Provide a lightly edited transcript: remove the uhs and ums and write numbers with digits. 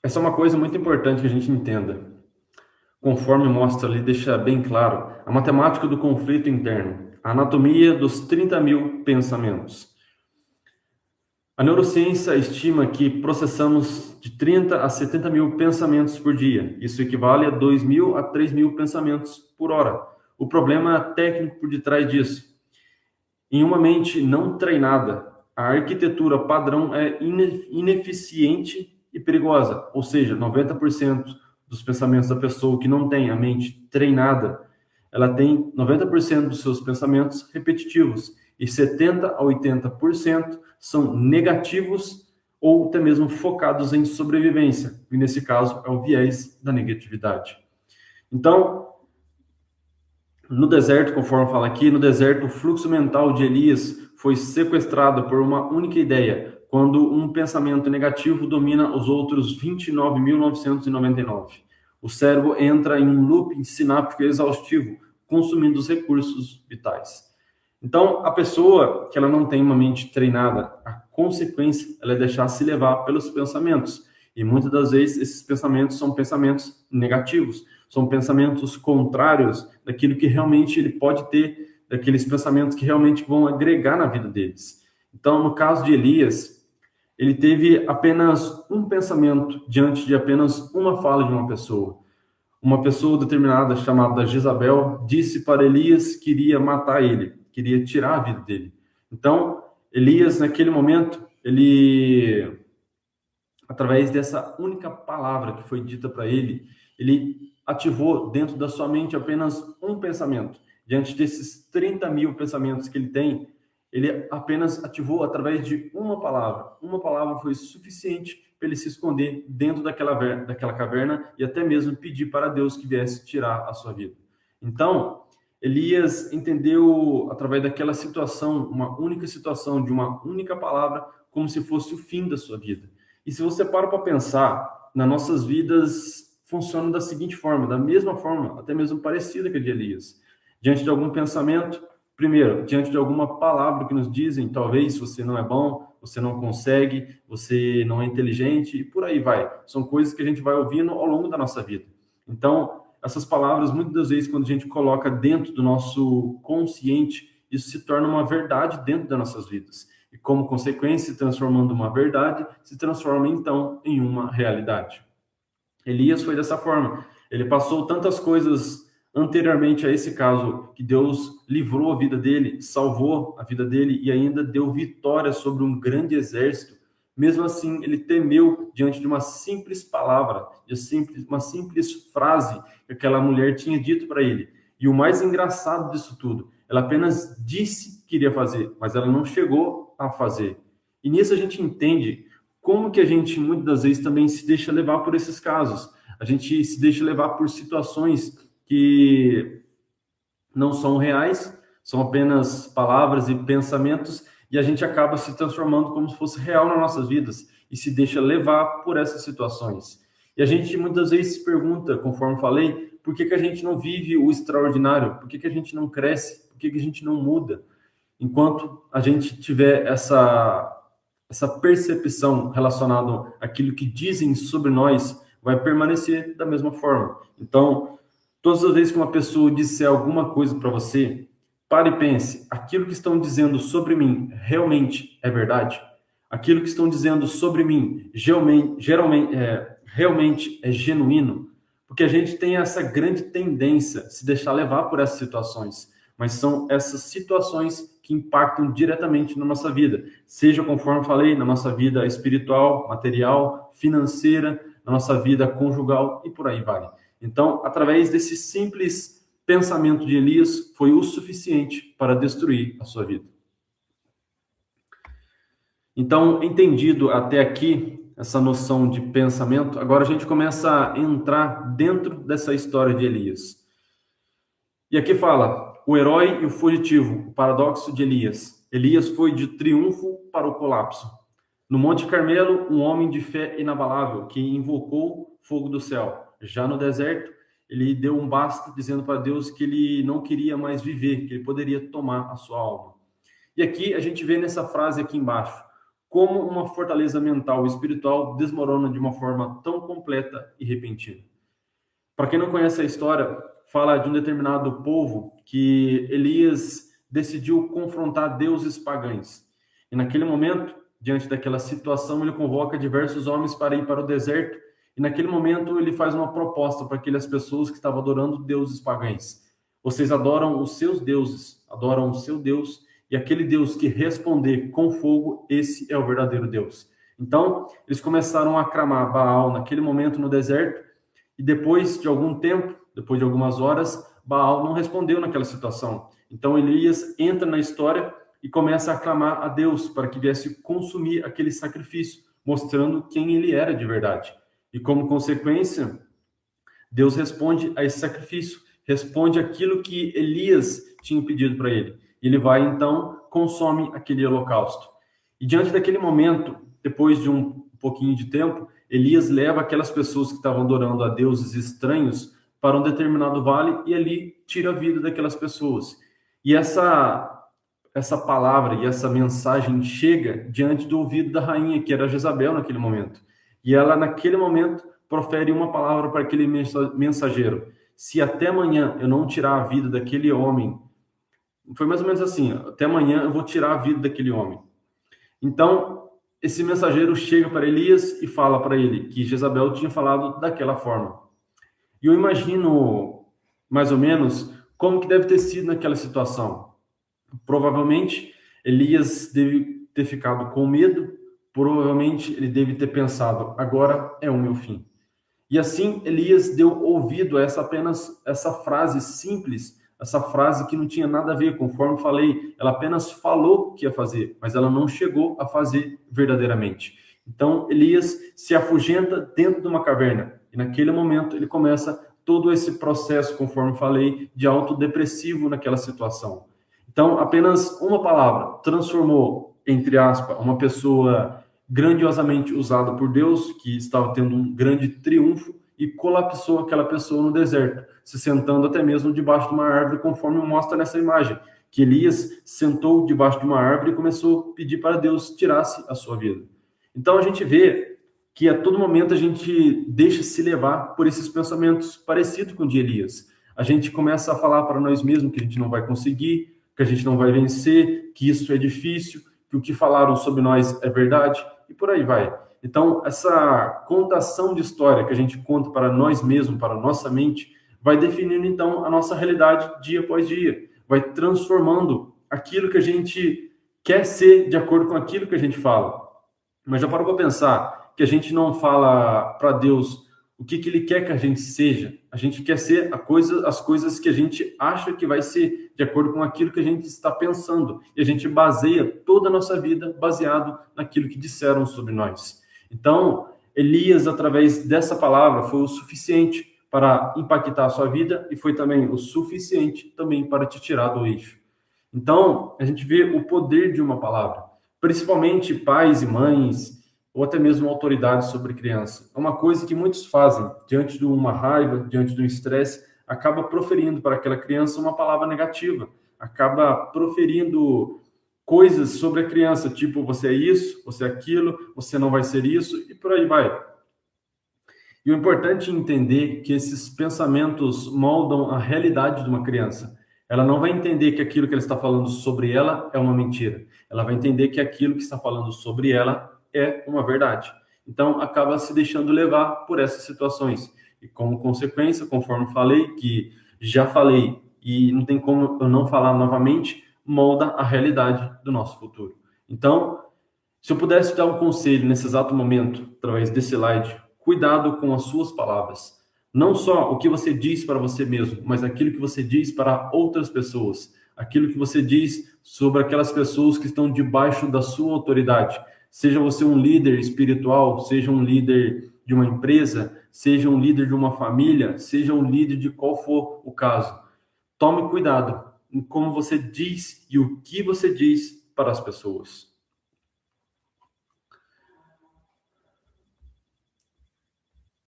Essa é uma coisa muito importante que a gente entenda. Conforme mostra ali, deixa bem claro, a matemática do conflito interno, a anatomia dos 30.000 pensamentos. A neurociência estima que processamos de 30 a 70 mil pensamentos por dia. Isso equivale a 2.000 a 3.000 pensamentos por hora. O problema técnico por detrás disso. Em uma mente não treinada, a arquitetura padrão é ineficiente e perigosa. Ou seja, 90% dos pensamentos da pessoa que não tem a mente treinada, ela tem 90% dos seus pensamentos repetitivos e 70 a 80% são negativos ou até mesmo focados em sobrevivência. E nesse caso é o viés da negatividade. Então, no deserto, conforme fala aqui, no deserto, o fluxo mental de Elias foi sequestrado por uma única ideia, quando um pensamento negativo domina os outros 29.999. O cérebro entra em um looping sináptico exaustivo, consumindo os recursos vitais. Então, a pessoa que ela não tem uma mente treinada, a consequência ela é deixar se levar pelos pensamentos. E muitas das vezes esses pensamentos são pensamentos negativos, são pensamentos contrários daquilo que realmente ele pode ter, daqueles pensamentos que realmente vão agregar na vida deles. Então, no caso de Elias, ele teve apenas um pensamento diante de apenas uma fala de uma pessoa. Uma pessoa determinada, chamada Jezabel, disse para Elias que iria matar ele, queria tirar a vida dele. Então, Elias, naquele momento, ele, através dessa única palavra que foi dita para ele, ele ativou dentro da sua mente apenas um pensamento. Diante desses 30.000 pensamentos que ele tem, ele apenas ativou através de uma palavra. Uma palavra foi suficiente para ele se esconder dentro daquela caverna e até mesmo pedir para Deus que viesse tirar a sua vida. Então, Elias entendeu, através daquela situação, uma única situação, de uma única palavra, como se fosse o fim da sua vida. E se você para pensar, nas nossas vidas funciona da seguinte forma, da mesma forma, até mesmo parecida com a de Elias. Diante de algum pensamento, primeiro, diante de alguma palavra que nos dizem, talvez você não é bom, você não consegue, você não é inteligente, e por aí vai. São coisas que a gente vai ouvindo ao longo da nossa vida. Então, essas palavras, muitas das vezes, quando a gente coloca dentro do nosso consciente, isso se torna uma verdade dentro das nossas vidas. E como consequência, se transformando uma verdade, se transforma então em uma realidade. Elias foi dessa forma. Ele passou tantas coisas anteriormente a esse caso, que Deus livrou a vida dele, salvou a vida dele e ainda deu vitória sobre um grande exército. Mesmo assim, ele temeu diante de uma simples palavra, de uma simples frase que aquela mulher tinha dito para ele. E o mais engraçado disso tudo, ela apenas disse que iria fazer, mas ela não chegou a fazer. E nisso a gente entende como que a gente muitas das vezes também se deixa levar por esses casos. A gente se deixa levar por situações que não são reais, são apenas palavras e pensamentos, e a gente acaba se transformando como se fosse real nas nossas vidas e se deixa levar por essas situações. E a gente muitas vezes se pergunta, conforme falei, por que a gente não vive o extraordinário? Por que a gente não cresce? Por que a gente não muda? Enquanto a gente tiver essa percepção relacionada àquilo que dizem sobre nós, vai permanecer da mesma forma. Então, todas as vezes que uma pessoa disser alguma coisa para você, pare e pense, aquilo que estão dizendo sobre mim realmente é verdade? Aquilo que estão dizendo sobre mim realmente é genuíno? Porque a gente tem essa grande tendência de se deixar levar por essas situações, mas são essas situações que impactam diretamente na nossa vida, seja conforme falei, na nossa vida espiritual, material, financeira, na nossa vida conjugal e por aí vai. Então, através desse simples pensamento de Elias, foi o suficiente para destruir a sua vida. Então, entendido até aqui essa noção de pensamento, agora a gente começa a entrar dentro dessa história de Elias. E aqui fala, o herói e o fugitivo, o paradoxo de Elias. Elias foi de triunfo para o colapso. No Monte Carmelo, um homem de fé inabalável que invocou fogo do céu. Já no deserto, ele deu um basta dizendo para Deus que ele não queria mais viver, que ele poderia tomar a sua alma. E aqui a gente vê nessa frase aqui embaixo, como uma fortaleza mental e espiritual desmorona de uma forma tão completa e repentina. Para quem não conhece a história, fala de um determinado povo que Elias decidiu confrontar deuses pagãos. E naquele momento, diante daquela situação, ele convoca diversos homens para ir para o deserto. E naquele momento ele faz uma proposta para aquelas pessoas que estavam adorando deuses pagãos. Vocês adoram os seus deuses, adoram o seu Deus, e aquele Deus que responder com fogo, esse é o verdadeiro Deus. Então, eles começaram a aclamar Baal naquele momento no deserto, e depois de algum tempo, depois de algumas horas, Baal não respondeu naquela situação. Então Elias entra na história e começa a clamar a Deus para que viesse consumir aquele sacrifício, mostrando quem ele era de verdade. E como consequência, Deus responde a esse sacrifício, responde aquilo que Elias tinha pedido para ele. Ele vai então, consome aquele holocausto. E diante daquele momento, depois de um pouquinho de tempo, Elias leva aquelas pessoas que estavam adorando a deuses estranhos para um determinado vale e ali tira a vida daquelas pessoas. E essa palavra e essa mensagem chega diante do ouvido da rainha, que era Jezabel naquele momento. E ela, naquele momento, profere uma palavra para aquele mensageiro: se até amanhã eu não tirar a vida daquele homem, foi mais ou menos assim, até amanhã eu vou tirar a vida daquele homem. Então, esse mensageiro chega para Elias e fala para ele que Jezabel tinha falado daquela forma. E eu imagino, mais ou menos, como que deve ter sido naquela situação. Provavelmente, Elias deve ter ficado com medo, provavelmente ele deve ter pensado, agora é o meu fim. E assim, Elias deu ouvido a essa frase simples, essa frase que não tinha nada a ver, conforme falei, ela apenas falou que ia fazer, mas ela não chegou a fazer verdadeiramente. Então, Elias se afugenta dentro de uma caverna, e naquele momento ele começa todo esse processo, conforme falei, de autodepressivo naquela situação. Então, apenas uma palavra transformou, entre aspas, uma pessoa grandiosamente usada por Deus, que estava tendo um grande triunfo, e colapsou aquela pessoa no deserto, se sentando até mesmo debaixo de uma árvore, conforme mostra nessa imagem, que Elias sentou debaixo de uma árvore e começou a pedir para Deus tirasse a sua vida. Então a gente vê que a todo momento a gente deixa se levar por esses pensamentos parecidos com o de Elias. A gente começa a falar para nós mesmos que a gente não vai conseguir, que a gente não vai vencer, que isso é difícil, que o que falaram sobre nós é verdade, e por aí vai. Então, essa contação de história que a gente conta para nós mesmos, para a nossa mente, vai definindo, então, a nossa realidade dia após dia. Vai transformando aquilo que a gente quer ser de acordo com aquilo que a gente fala. Mas já parou para pensar que a gente não fala para Deus o que Ele quer que a gente seja? A gente quer ser as coisas que a gente acha que vai ser, de acordo com aquilo que a gente está pensando. E a gente baseia toda a nossa vida baseado naquilo que disseram sobre nós. Então, Elias, através dessa palavra, foi o suficiente para impactar a sua vida e foi também o suficiente também para te tirar do eixo. Então, a gente vê o poder de uma palavra, principalmente pais e mães, ou até mesmo autoridades sobre criança. É uma coisa que muitos fazem, diante de uma raiva, diante de um estresse, acaba proferindo para aquela criança uma palavra negativa, acaba proferindo coisas sobre a criança, tipo, você é isso, você é aquilo, você não vai ser isso, e por aí vai. E o importante é entender que esses pensamentos moldam a realidade de uma criança. Ela não vai entender que aquilo que ela está falando sobre ela é uma mentira. Ela vai entender que aquilo que está falando sobre ela é uma verdade. Então, acaba se deixando levar por essas situações. E como consequência, conforme falei, que já falei, e não tem como eu não falar novamente, molda a realidade do nosso futuro. Então, se eu pudesse dar um conselho nesse exato momento, através desse slide, cuidado com as suas palavras. Não só o que você diz para você mesmo, mas aquilo que você diz para outras pessoas. Aquilo que você diz sobre aquelas pessoas que estão debaixo da sua autoridade. Seja você um líder espiritual, seja um líder de uma empresa, seja um líder de uma família, seja um líder de qual for o caso. Tome cuidado em como você diz e o que você diz para as pessoas.